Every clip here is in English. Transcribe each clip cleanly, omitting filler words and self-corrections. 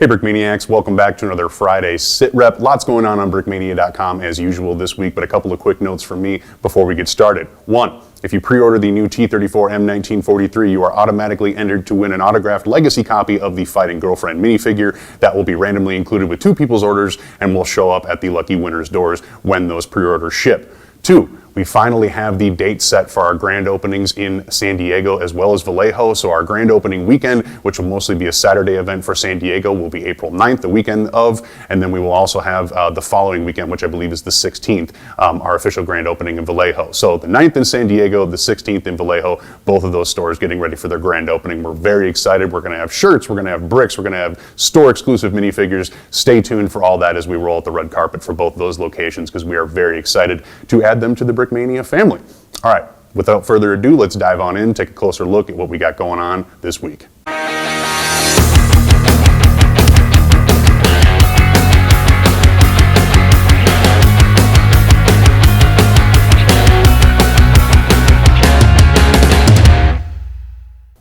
Hey Brickmaniacs, welcome back to another Friday Sit Rep. Lots going on brickmania.com as usual this week, but a couple of quick notes from me before we get started. One, if you pre-order the new T-34 M1943, you are automatically entered to win an autographed legacy copy of the Fighting Girlfriend minifigure that will be randomly included with two people's orders and will show up at the lucky winner's doors when those pre-orders ship. Two, we finally have the date set for our grand openings in San Diego as well as Vallejo. So our grand opening weekend, which will mostly be a Saturday event for San Diego, will be April 9th, the weekend of, and then we will also have the following weekend, which I believe is the 16th, our official grand opening in Vallejo. So the 9th in San Diego, the 16th in Vallejo, both of those stores getting ready for their grand opening. We're very excited. We're going to have shirts, we're going to have bricks, we're going to have store exclusive minifigures. Stay tuned for all that as we roll out the red carpet for both those locations because we are very excited to add them to the Brickmania family. All right, without further ado, let's dive on in, take a closer look at what we got going on this week.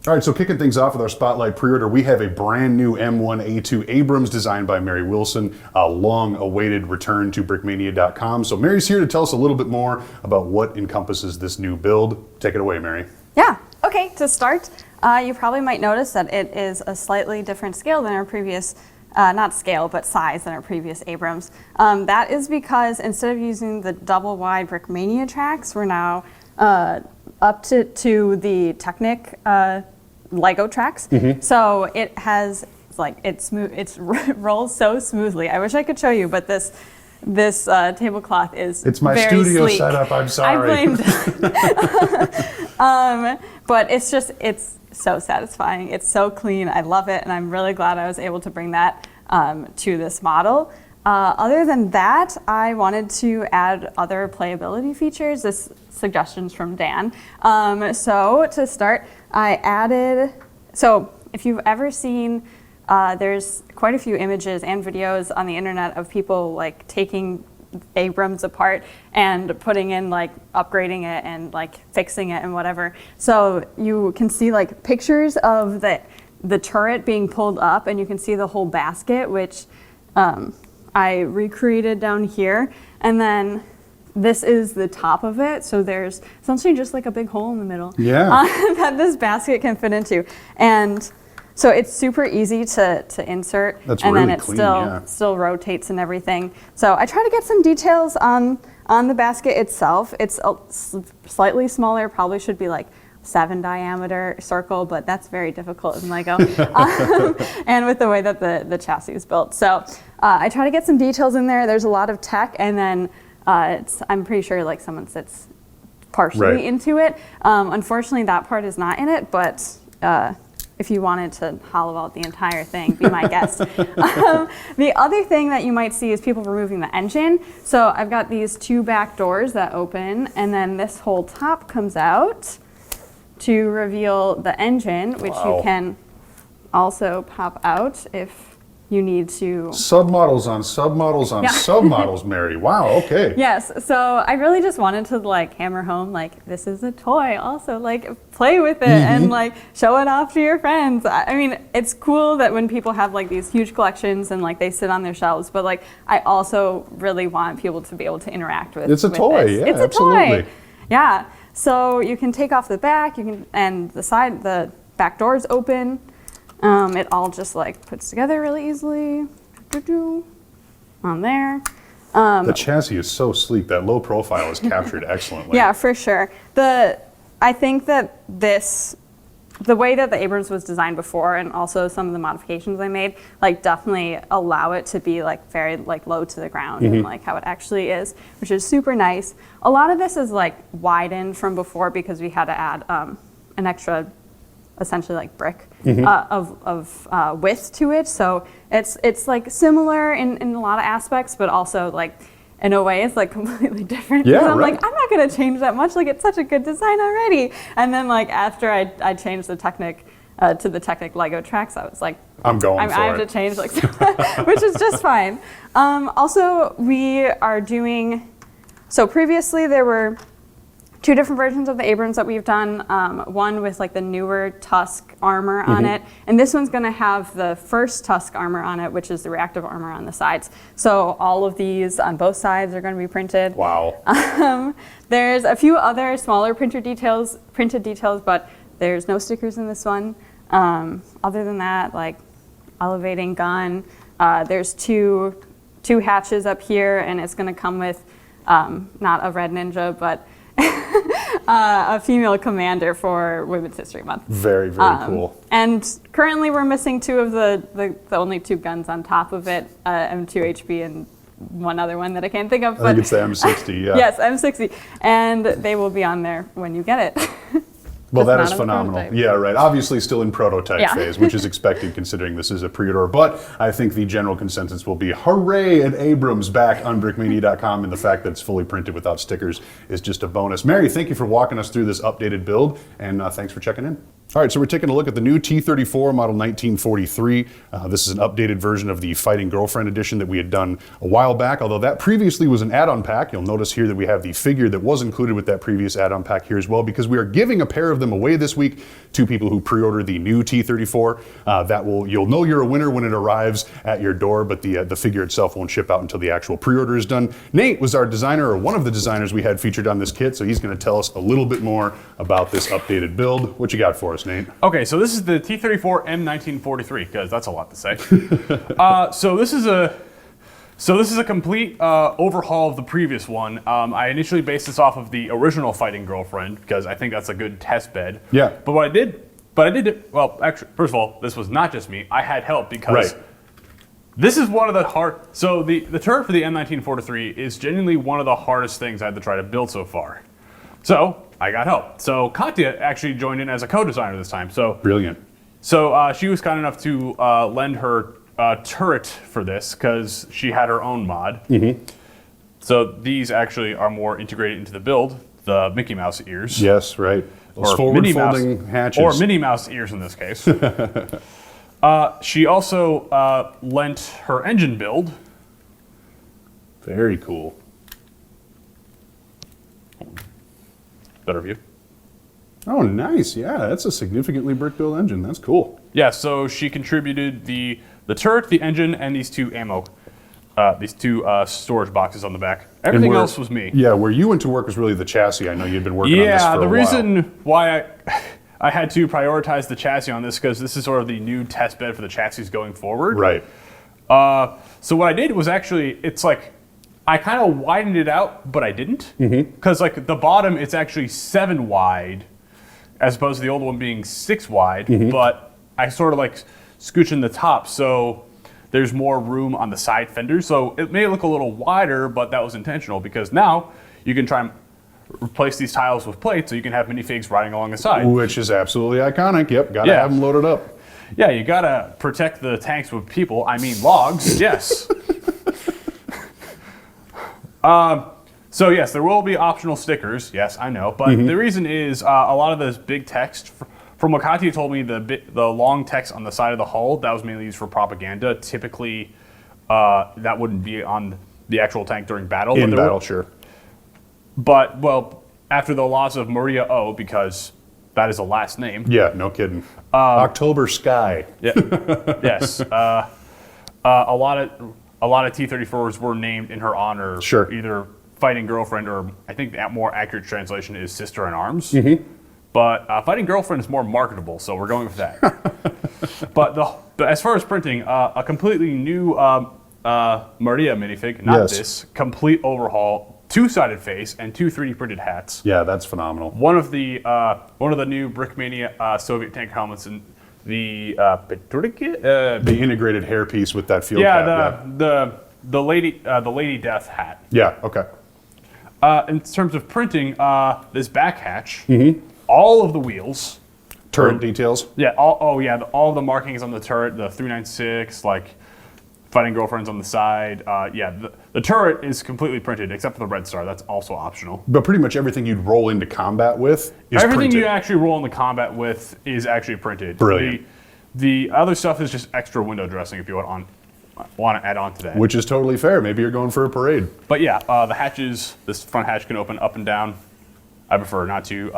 All right, so kicking things off with our Spotlight pre-order, we have a brand new M1A2 Abrams designed by Mary Wilson, a long-awaited return to brickmania.com. So Mary's here to tell us a little bit more about what encompasses this new build. Take it away, Mary. Yeah, okay, to start, you probably might notice that it is a slightly different scale than our previous, not scale, but size than our previous Abrams. That is because instead of using the double-wide Brickmania tracks, we're now up to the Technic Lego tracks. So it has it rolls so smoothly. I wish I could show you, but this tablecloth is it's my very studio sleek. setup. I'm sorry. I blamed. But it's so satisfying. It's so clean. I love it, and I'm really glad I was able to bring that to this model. Other than that, I wanted to add other playability features. This suggestions from Dan. So to start, I added, so if you've ever seen, there's quite a few images and videos on the internet of people like taking Abrams apart and putting in upgrading it and fixing it and whatever. So you can see pictures of the turret being pulled up, and you can see the whole basket, which I recreated down here, and then this is the top of it, so there's essentially just a big hole in the middle that this basket can fit into. And so it's super easy to insert. That's and really then it clean, still rotates and everything. So I try to get some details on the basket itself. It's slightly smaller, probably should be 7 diameter circle, but that's very difficult in Lego. And with the way that the chassis is built. So I try to get some details in there. There's a lot of tech, and then I'm pretty sure someone sits partially into it. Unfortunately, that part is not in it, but if you wanted to hollow out the entire thing, be my guest. The other thing that you might see is people removing the engine. So I've got these two back doors that open, and then this whole top comes out to reveal the engine, which you can also pop out if you need to. Submodels on submodels on submodels, Mary. Wow, okay. Yes, so I really just wanted to hammer home this is a toy also, play with it and show it off to your friends. I mean, it's cool that when people have these huge collections and they sit on their shelves, but I also really want people to be able to interact with It's a toy, this. yeah, It's a absolutely. toy. Yeah. So you can take off the back, and the back doors open. It all just puts together really easily. On there. The chassis is so sleek. That low profile is captured excellently. Yeah, for sure. I think that the way that the Abrams was designed before, and also some of the modifications I made, definitely allow it to be very low to the ground and how it actually is, which is super nice. A lot of this is widened from before because we had to add an extra, essentially brick of width to it. So it's similar in a lot of aspects, but also in a way it's completely different. Yeah, I'm right. I'm not gonna change that much. It's such a good design already. And then after I changed the Technic to the Technic Lego tracks, I was I'm going I have to change which is just fine. Also, we are doing, so previously there were two different versions of the Abrams that we've done. One with like the newer Tusk armor on it, and this one's going to have the first Tusk armor on it, which is the reactive armor on the sides. So all of these on both sides are going to be printed. Wow. There's a few other smaller printed details, but there's no stickers in this one. Other than that, like elevating gun, there's two hatches up here, and it's going to come with not a red ninja, but a female commander for Women's History Month. Very, very cool. And currently we're missing two of the only two guns on top of it, M2 HB and one other one that I can't think of. I think it's the M60, yeah. Yes, M60. And they will be on there when you get it. Well, that Just is not on the phenomenal. prototype. Yeah, right. Obviously still in prototype Yeah. phase, which is expected considering this is a pre-order. But I think the general consensus will be hooray at Abrams back on brickmania.com, and the fact that it's fully printed without stickers is just a bonus. Mary, thank you for walking us through this updated build, and thanks for checking in. All right, so we're taking a look at the new T-34 model 1943. This is an updated version of the Fighting Girlfriend edition that we had done a while back, although that previously was an add-on pack. You'll notice here that we have the figure that was included with that previous add-on pack here as well, because we are giving a pair of them away this week to people who pre-order the new T-34. You'll know you're a winner when it arrives at your door, but the figure itself won't ship out until the actual pre-order is done. Nate was our designer, or one of the designers we had featured on this kit, so he's going to tell us a little bit more about this updated build. What you got for us, Nate? Okay, so this is the T-34 M1943, because that's a lot to say. So this is a complete overhaul of the previous one. I initially based this off of the original Fighting Girlfriend because I think that's a good test bed. Yeah. But I did it. Well, actually, first of all, this was not just me. I had help because this is one of the hard. So the turret for the M1943 is genuinely one of the hardest things I had to try to build so far. So I got help. So Katya actually joined in as a co-designer this time. So Brilliant. So she was kind enough to lend her turret for this because she had her own mod. So these actually are more integrated into the build, the Mickey Mouse ears. Yes, right. Those forward-folding hatches. Or Minnie Mouse ears in this case. She also lent her engine build. Very cool. Better view. Oh, nice. Yeah, that's a significantly brick-built engine. That's cool. Yeah, so she contributed the turret, the engine, and these two storage boxes on the back. Everything else was me. Yeah, where you went to work was really the chassis. I know you'd been working on this for a while. Yeah, the reason why I had to prioritize the chassis on this because this is sort of the new test bed for the chassis going forward. Right. So what I did was actually, it's like, I kind of widened it out, but I didn't. Because like the bottom, it's actually 7 wide, as opposed to the old one being 6 wide. But I sort of like scooch in the top, so there's more room on the side fenders. So it may look a little wider, but that was intentional because now you can try and replace these tiles with plates, so you can have minifigs riding along the side. Which is absolutely iconic. Yep, gotta have them loaded up. Yeah, you gotta protect the tanks with people. I mean logs. Yes. So yes, there will be optional stickers. Yes, I know, but the reason is a lot of this big text. From what Katya told me, the long text on the side of the hull that was mainly used for propaganda. Typically, that wouldn't be on the actual tank during battle. In battle, sure. But well, after the loss of Maria O, because that is a last name. Yeah, no kidding. October Sky. Yeah. Yes. A lot of T-34s were named in her honor. Sure. Either Fighting Girlfriend or I think the more accurate translation is Sister in Arms. But Fighting Girlfriend is more marketable, so we're going with that. but as far as printing, a completely new Maria minifig, not this, complete overhaul, 2-sided face and 2 3D printed hats. Yeah, that's phenomenal. One of the new Brickmania Soviet tank helmets and the the integrated hairpiece with that field cap. The Lady Death hat. Yeah, okay. In terms of printing, this back hatch, all of the wheels, Turret details. Yeah, all the markings on the turret, the 396, like Fighting Girlfriends on the side. The turret is completely printed except for the red star. That's also optional. But pretty much everything you'd roll into combat with is Everything printed. you actually roll into combat with is actually printed. Brilliant. The other stuff is just extra window dressing if you want to add on to that. Which is totally fair. Maybe you're going for a parade. But yeah, the hatches, this front hatch can open up and down. I prefer not to.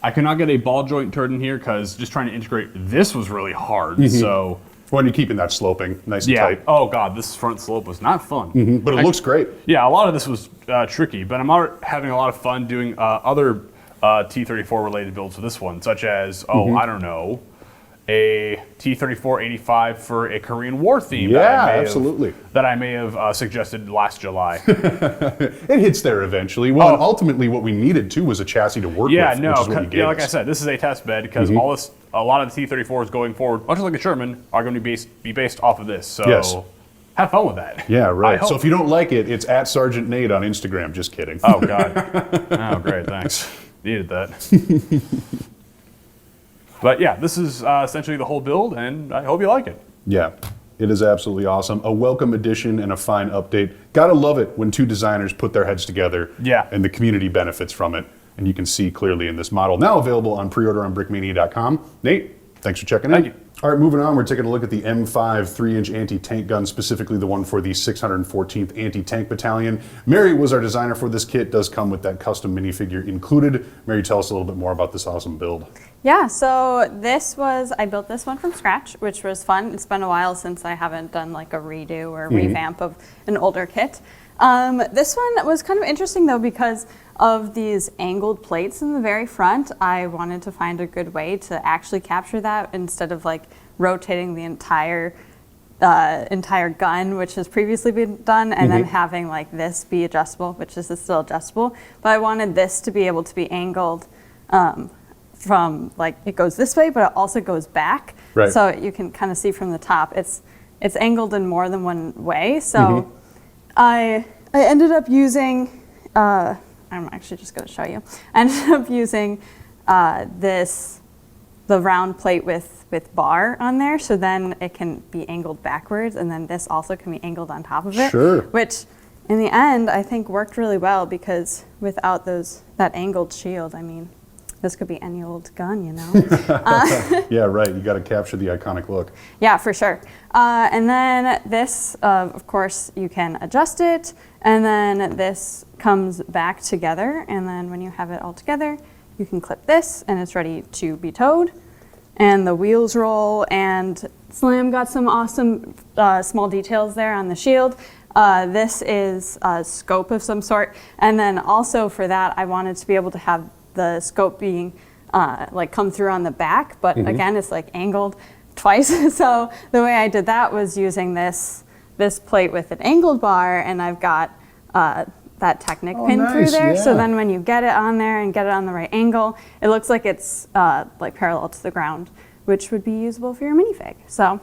I could not get a ball joint turret in here because just trying to integrate this was really hard. So. When you're keeping that sloping nice and Yeah. tight. Oh God, this front slope was not fun. But it looks great. Yeah, a lot of this was tricky, but I'm having a lot of fun doing other T-34 related builds for this one, such as, I don't know, a T-34-85 for a Korean War theme. Absolutely. That I may have suggested last July. It hits there eventually. Well, and ultimately what we needed too was a chassis to work Yeah, with, no, which is what you gave like us. I said, this is a test bed because a lot of the T-34s going forward, much like the Sherman, are going to be based off of this. So Yes. have fun with that. Yeah, I right. hope. So if you don't like it, it's at Sergeant Nate on Instagram. Just kidding. Oh God. Oh great, thanks. Needed that. But yeah, this is essentially the whole build, and I hope you like it. Yeah, it is absolutely awesome. A welcome addition and a fine update. Gotta love it when two designers put their heads together. Yeah. And the community benefits from it. And you can see clearly in this model. Now available on pre-order on brickmania.com. Nate, thanks for checking in. Thank you. All right, moving on, we're taking a look at the M5 3-inch anti-tank gun, specifically the one for the 614th Anti-Tank Battalion. Mary was our designer for this kit. Does come with that custom minifigure included. Mary, tell us a little bit more about this awesome build. Yeah, so I built this one from scratch, which was fun. It's been a while since I haven't done like a redo or revamp of an older kit. This one was kind of interesting though because of these angled plates in the very front. I wanted to find a good way to actually capture that instead of like rotating the entire gun, which has previously been done, and then having like this be adjustable, which is still adjustable. But I wanted this to be able to be angled from like it goes this way, but it also goes back. Right. So you can kind of see from the top. It's angled in more than one way. So I ended up using. I'm actually just going to show you. I ended up using the round plate with bar on there, so then it can be angled backwards, and then this also can be angled on top of it. Sure. Which, in the end, I think worked really well because without that angled shield, I mean, this could be any old gun, you know? Yeah, right. You got to capture the iconic look. Yeah, for sure. And then this, of course, you can adjust it, and then this comes back together, and then when you have it all together, you can clip this, and it's ready to be towed. And the wheels roll, and Slam got some awesome small details there on the shield. This is a scope of some sort, and then also for that, I wanted to be able to have the scope being like come through on the back, but again, it's like angled twice. So the way I did that was using this plate with an angled bar, and I've got that Technic pin through nice, there. yeah. So then when you get it on there and get it on the right angle, it looks like it's like parallel to the ground, which would be usable for your minifig. So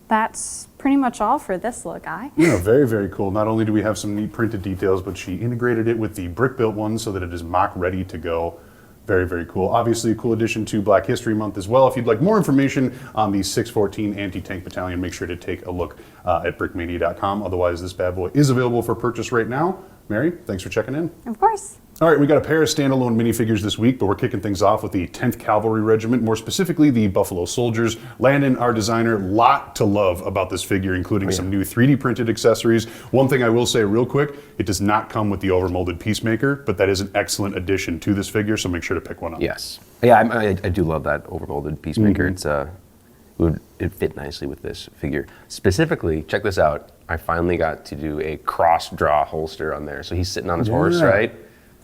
that's pretty much all for this little guy. Yeah, very, very cool. Not only do we have some neat printed details, but she integrated it with the brick-built one so that it is mock ready to go. Very, very cool. Obviously, a cool addition to Black History Month as well. If you'd like more information on the 614 Anti-Tank Battalion, make sure to take a look at brickmania.com. Otherwise, this bad boy is available for purchase right now. Mary, thanks for checking in. Of course. All right, we got a pair of standalone minifigures this week, but we're kicking things off with the 10th Cavalry Regiment, more specifically the Buffalo Soldiers. Landon, our designer, lot to love about this figure, including some new 3D printed accessories. One thing I will say real quick, it does not come with the overmolded Peacemaker, but that is an excellent addition to this figure, so make sure to pick one up. Yes. Yeah, I do love that overmolded Peacemaker. It fit nicely with this figure. Specifically, check this out. I finally got to do a cross draw holster on there. So he's sitting on his horse, right?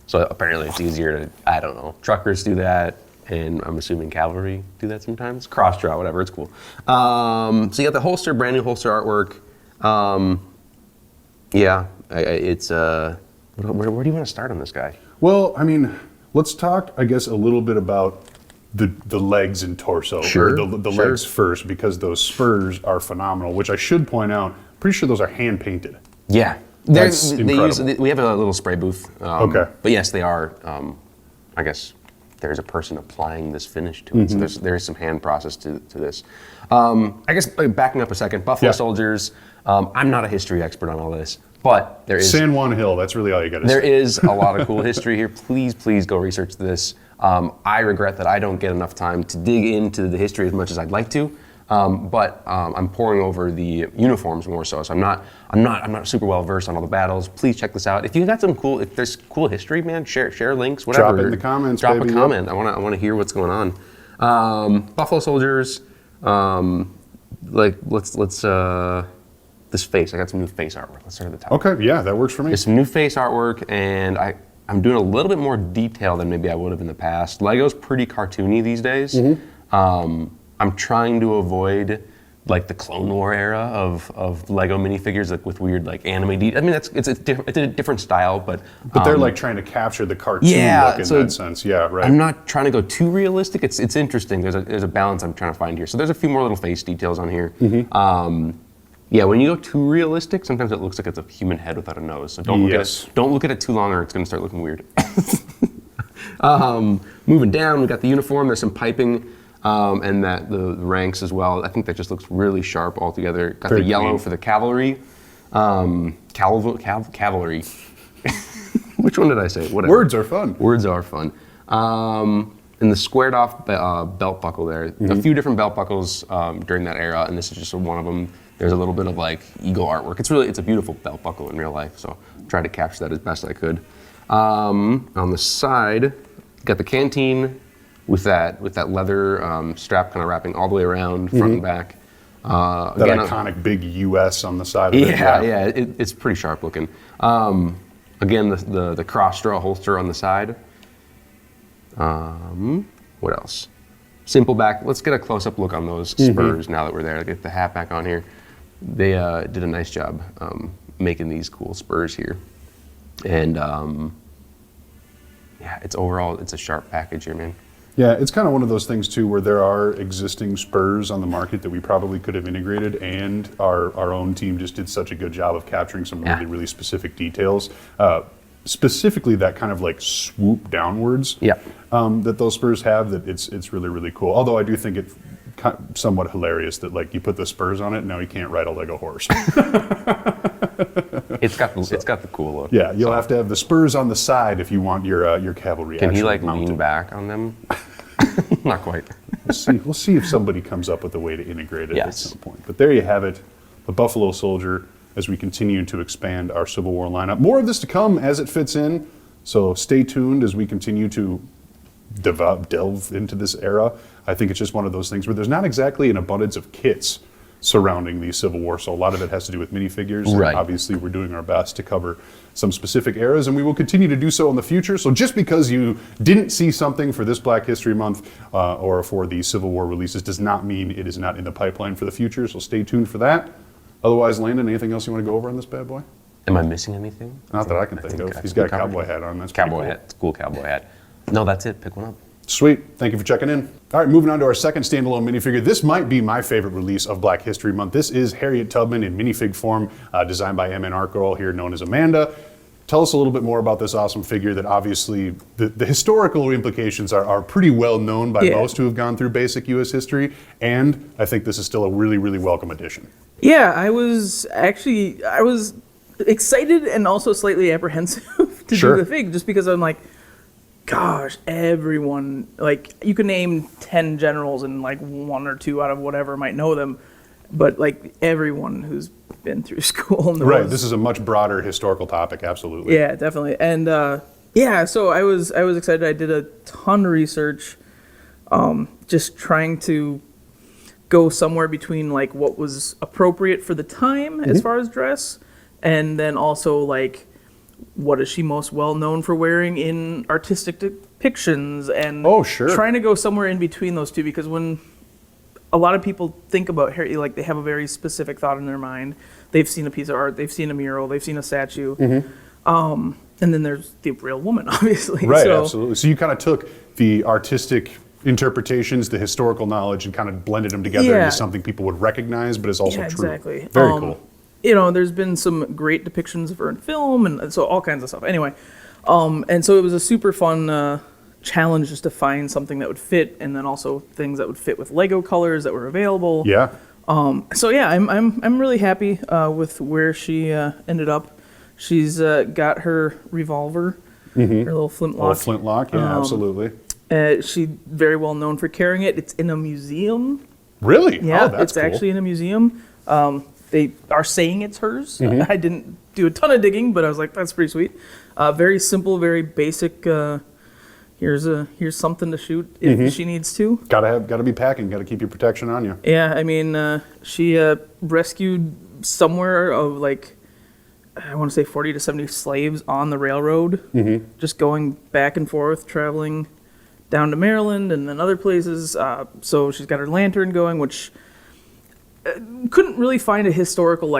So apparently it's easier to, I don't know, truckers do that, and I'm assuming cavalry do that sometimes. Cross draw, whatever, it's cool. So you got the holster, brand new holster artwork. It's, where do you want to start on this guy? Well, I mean, let's talk, I guess, a little bit about the legs and torso. Sure, or the legs first, because those spurs are phenomenal, which I should point out, pretty sure those are hand painted. Yeah. That's incredible. We have a little spray booth. Okay. But yes, they are, I guess there's a person applying this finish to it. So there is some hand process to this. I guess backing up a second, Buffalo Soldiers, I'm not a history expert on all this, but there is... San Juan Hill, that's really all you got to say. There is a lot of cool history here. Please go research this. I regret that I don't get enough time to dig into the history as much as I'd like to. But I'm pouring over the uniforms more so. So I'm not super well versed on all the battles. Please check this out. If you got if there's cool history, man, share links, whatever. Drop it in the comments, Drop baby. a comment. I want to hear what's going on. Buffalo Soldiers. This face. I got some new face artwork. Let's start at the top. Okay, yeah, that works for me. There's some new face artwork, and I'm doing a little bit more detail than maybe I would have in the past. Lego's pretty cartoony these days. I'm trying to avoid like the Clone War era of Lego minifigures like with weird like anime detail. I mean, it's a different style, but they're like trying to capture the cartoon look in that sense. Yeah, right. I'm not trying to go too realistic. It's interesting. There's a balance I'm trying to find here. So there's a few more little face details on here. Yeah, when you go too realistic, sometimes it looks like it's a human head without a nose. So don't look at it too long, or it's going to start looking weird. Moving down, we got the uniform. There's some piping. And the ranks as well. I think that just looks really sharp altogether. Got Very the yellow clean. for the cavalry. Cavalry. Which one did I say? Whatever. Words are fun. Words are fun. And the squared off belt buckle there. A few different belt buckles during that era, and this is just one of them. There's a little bit of like eagle artwork. It's a beautiful belt buckle in real life, so I tried to capture that as best I could. On the side, got the canteen with that leather strap kind of wrapping all the way around, front and back. That Again, iconic big US on the side of it. yeah, it's pretty sharp looking. Again, the cross straw holster on the side. What else? Simple back. Let's get a close-up look on those Spurs now that we're there. Get the hat back on here. They did a nice job making these cool Spurs here. And yeah, it's a sharp package here, man. Yeah, it's kind of one of those things too where there are existing Spurs on the market that we probably could have integrated, and our own team just did such a good job of capturing some really, really specific details. Specifically that kind of like swoop downwards that those Spurs have, that it's really, really cool. Although I do think it's somewhat hilarious that like you put the Spurs on it and now you can't ride a Lego horse. It's got the cool look. Yeah, you'll have to have the Spurs on the side if you want your cavalry. Can he like mounted. lean back on them? Not quite. We'll see if somebody comes up with a way to integrate it at Yes. some point. But there you have it, the Buffalo Soldier, as we continue to expand our Civil War lineup. More of this to come as it fits in, so stay tuned as we continue to delve into this era. I think it's just one of those things where there's not exactly an abundance of kits surrounding the Civil War, so a lot of it has to do with minifigures. Right. And obviously, we're doing our best to cover some specific eras, and we will continue to do so in the future. So just because you didn't see something for this Black History Month or for the Civil War releases does not mean it is not in the pipeline for the future, so stay tuned for that. Otherwise, Landon, anything else you want to go over on this bad boy? Am I missing anything? Not that I can think of. I He's got a covered cowboy it. hat on. That's pretty Cowboy cool. hat. It's a cool cowboy hat. No, that's it. Pick one up. Sweet. Thank you for checking in. All right, moving on to our second standalone minifigure. This might be my favorite release of Black History Month. This is Harriet Tubman in minifig form, designed by M1A2 girl here known as Amanda. Tell us a little bit more about this awesome figure that obviously the historical implications are pretty well known by most who have gone through basic U.S. history, and I think this is still a really, really welcome addition. Yeah, I was excited and also slightly apprehensive to do the fig, just because I'm like, gosh, everyone, like, you can name 10 generals and like one or two out of whatever might know them, but like everyone who's been through school knows. Right, this is a much broader historical topic, absolutely. Yeah, definitely. And so I was excited. I did a ton of research, just trying to go somewhere between like what was appropriate for the time as far as dress, and then also like what is she most well known for wearing in artistic depictions, and trying to go somewhere in between those two, because when a lot of people think about Harriet, like they have a very specific thought in their mind. They've seen a piece of art, they've seen a mural, they've seen a statue, and then there's the real woman, obviously. Right, absolutely. So you kind of took the artistic interpretations, the historical knowledge, and kind of blended them together into something people would recognize, but is also true. Exactly. Very cool. You know, there's been some great depictions of her in film, and so all kinds of stuff. Anyway, and so it was a super fun challenge just to find something that would fit, and then also things that would fit with Lego colors that were available. Yeah. So yeah, I'm really happy with where she ended up. She's got her revolver, her little flintlock. Oh, flintlock, yeah, absolutely. She's very well known for carrying it. It's in a museum Really? Yeah, Oh, that's it's cool. actually in a museum. They are saying it's hers. I didn't do a ton of digging, but I was like, that's pretty sweet. Very simple, very basic. Here's something to shoot if she needs to. Gotta be packing. Gotta keep your protection on you. Yeah, I mean, she rescued somewhere of like, I want to say 40 to 70 slaves on the railroad, just going back and forth, traveling down to Maryland and then other places. So she's got her lantern going, which couldn't really find a historical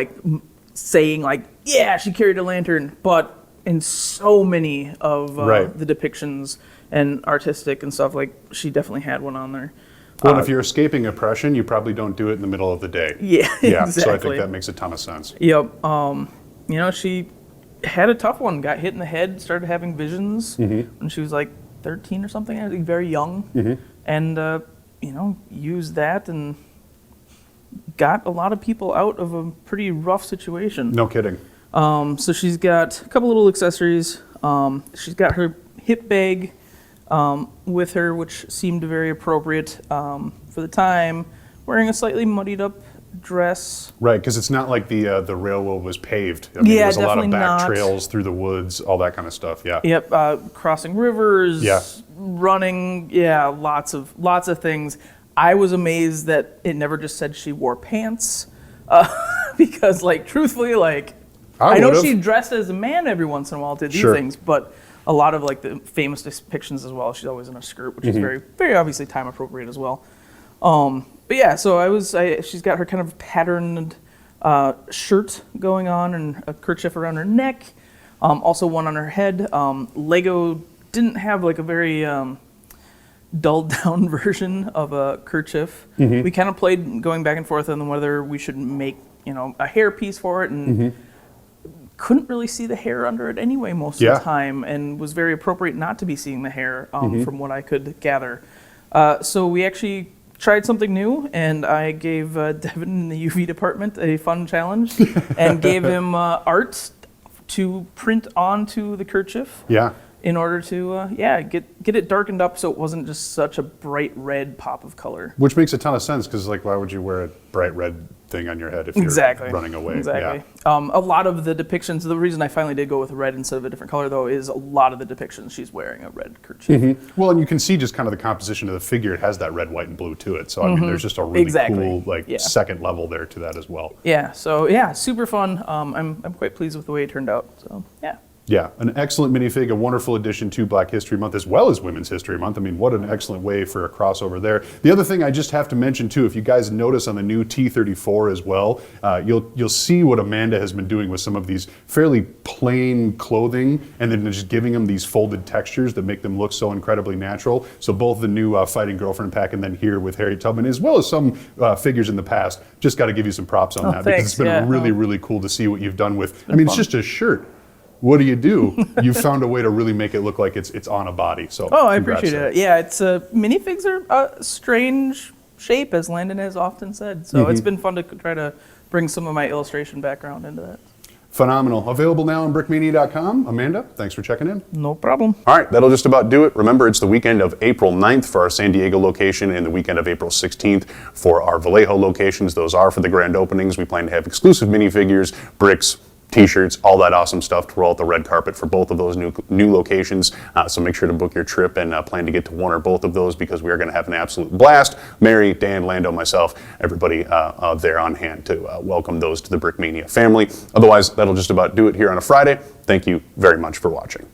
saying like, yeah, she carried a lantern, but in so many of Right. the depictions and artistic and stuff, like she definitely had one on there. Well, if you're escaping oppression, you probably don't do it in the middle of the day. Yeah, Yeah, exactly. so I think that makes a ton of sense. Yep. She had a tough one. Got hit in the head. Started having visions when she was like 13 or something. I think very young, and used that and got a lot of people out of a pretty rough situation. No kidding. So she's got a couple little accessories. She's got her hip bag with her, which seemed very appropriate for the time. Wearing a slightly muddied up dress. Right, because it's not like the railroad was paved. I mean, Yeah, there's a lot of definitely back not. trails through the woods, all that kind of stuff. Yeah. Yep, crossing rivers, Yeah. running, yeah, lots of things. I was amazed that it never just said she wore pants, because, truthfully, I know would've. she dressed as a man every once in a while to do Sure. things, but a lot of the famous depictions as well, she's always in a skirt, which is very, very obviously time appropriate as well. But yeah, so she's got her kind of patterned shirt going on and a kerchief around her neck, also one on her head. Lego didn't have a very dulled down version of a kerchief. We kind of played going back and forth on whether we should make a hair piece for it, and couldn't really see the hair under it anyway most of the time, and was very appropriate not to be seeing the hair from what I could gather. So we actually tried something new, and I gave Devin in the UV department a fun challenge and gave him art to print onto the kerchief. Yeah. In order to, get it darkened up so it wasn't just such a bright red pop of color. Which makes a ton of sense, because why would you wear a bright red thing on your head if you're running away? Exactly. Yeah. A lot of the depictions, the reason I finally did go with red instead of a different color, though, is a lot of the depictions she's wearing a red kerchief. Well, and you can see just kind of the composition of the figure. It has that red, white, and blue to it. So, I mean, there's just a really Exactly. cool, Yeah. second level there to that as well. Yeah, so yeah, super fun. I'm quite pleased with the way it turned out. So yeah. Yeah, an excellent minifig, a wonderful addition to Black History Month as well as Women's History Month. I mean, what an excellent way for a crossover there. The other thing I just have to mention too, if you guys notice on the new T34 as well, you'll see what Amanda has been doing with some of these fairly plain clothing, and then just giving them these folded textures that make them look so incredibly natural. So both the new Fighting Girlfriend pack and then here with Harriet Tubman, as well as some figures in the past, just got to give you some props on that, because thanks. it's been Yeah. really, really cool to see what you've done with. I mean, it's just a shirt. What do? You found a way to really make it look like it's on a body. So I congrats appreciate there. it. Yeah, it's minifigs are a strange shape, as Landon has often said. So it's been fun to try to bring some of my illustration background into that. Phenomenal. Available now on brickmania.com. Amanda, thanks for checking in. No problem. All right, that'll just about do it. Remember, it's the weekend of April 9th for our San Diego location and the weekend of April 16th for our Vallejo locations. Those are for the grand openings. We plan to have exclusive minifigures, bricks, T-shirts, all that awesome stuff to roll out the red carpet for both of those new locations. So make sure to book your trip and plan to get to one or both of those, because we are going to have an absolute blast. Mary, Dan, Lando, myself, everybody there on hand to welcome those to the Brickmania family. Otherwise, that'll just about do it here on a Friday. Thank you very much for watching.